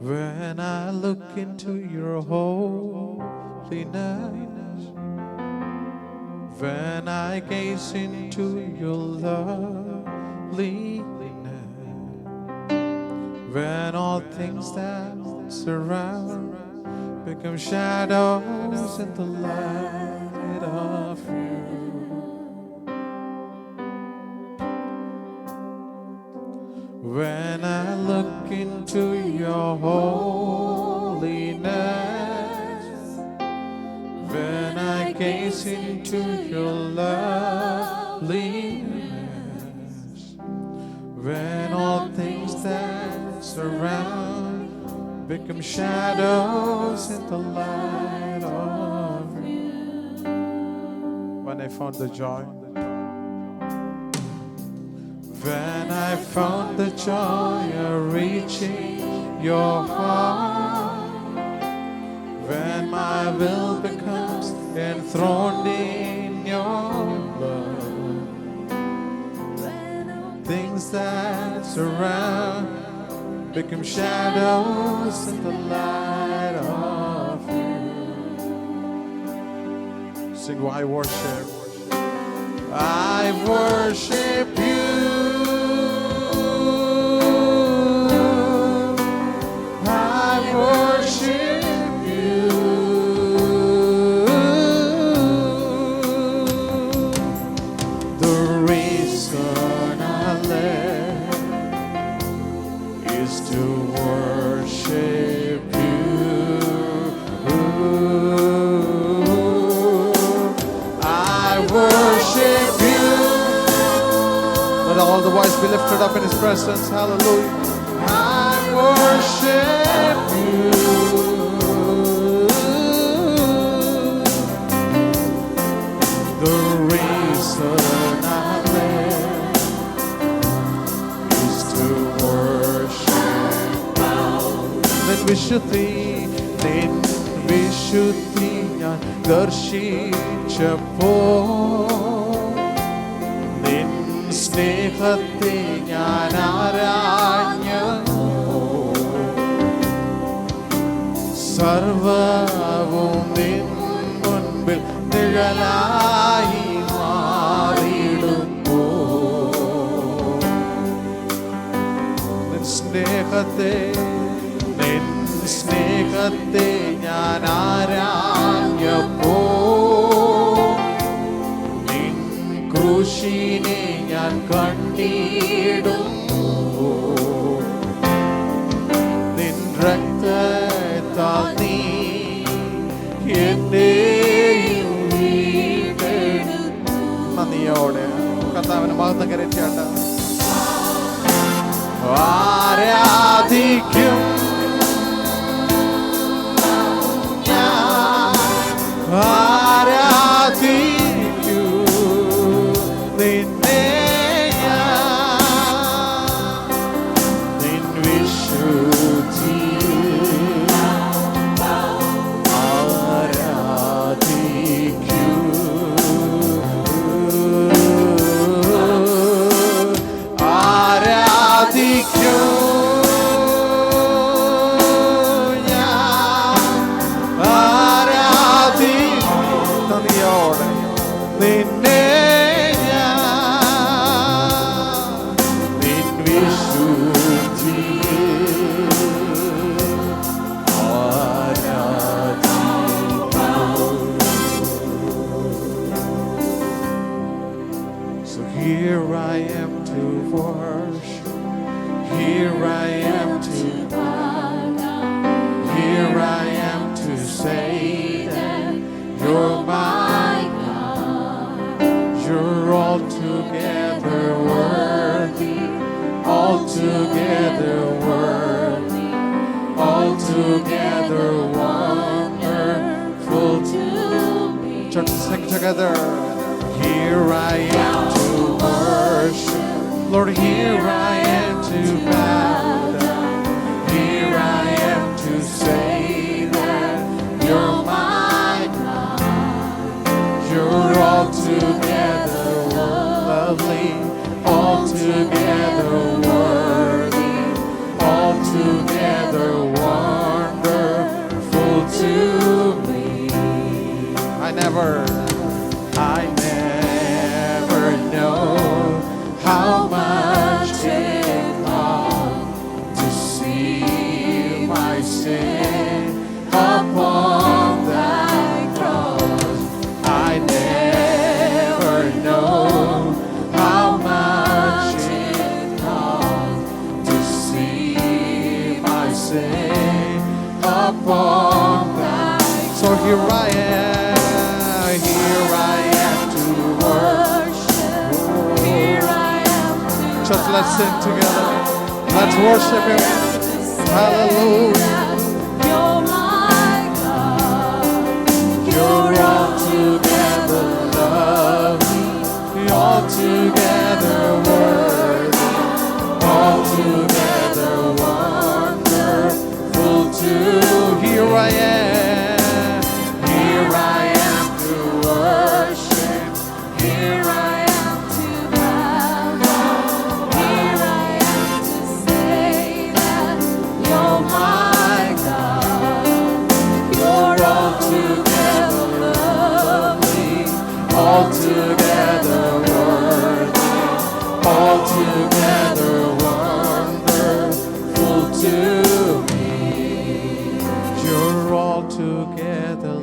When I look into your holiness, when I gaze into your loveliness, when all things that surround become shadows in the light of you. When I look into your holiness, when I gaze into your loveliness, when all things that surround become shadows in the light of you. When I found the joy, when I found the joy of reaching your heart, when my will becomes enthroned in your love, things that surround become shadows in the light of you. Sing, I worship. I worship you. I worship you. The reason I live is to worship you. I worship you. Let all the voice be lifted up in His presence. Hallelujah. I worship you. The reason I live is to worship you. Nin vishuddhi ഞാൻ ദർശിച്ചപ്പോൾ നിൻ സ്നേഹത്തെ ഞാൻ ആരാഞ്ഞു, സർവവും നിൻ മുൻപിൽ നിഴലായി മാറിയിടുമ്പോൾ നിൻ സ്നേഹത്തെ ഞാൻ ആരാഞ്ഞപ്പോൾ നിൻ ക്രൂശിനെ ഞാൻ കണ്ടിടുമ്പോൾ നിൻ രക്തത്താൽ നീ എന്നെയും വീണ്ടെടുത്തു. നന്ദിയോടെ കർത്താവിനെ മഹത്വം കരയറ്റാട്ട. ആരാധിക്കും ആരാധിക്കൂ നിന്നെ നിൻ വിശുദ്ധിയിൽ ആരാധിക്കൂ. ആരാധിക്കൂ നിന്നെ നിൻ വിശുദ്ധിയിൽ ആരാധിക്കൂ. So here I am to worship, here I am to bow down, here I am to say that you're my God. You're altogether worthy, altogether worthy, altogether wonderful to me. Church, sing together. Here I am to worship, Lord, here I am to bow down, here I am to say that you're my God. You're altogether lovely, altogether worthy, altogether wonderful. never know how much it cost to see my sin upon thy cross. I never know how much it cost to see my sin upon thy cross. So here I am to worship. Here I am to Church, let's sing together. Let's worship Him. Hallelujah. You're my God. You're altogether lovely, altogether worthy, altogether wonderful too. Here I am to worship. Here I am to bow down. Here I am to say that you're my God. You're altogether lovely, Altogether worthy, altogether wonderful to me. You're altogether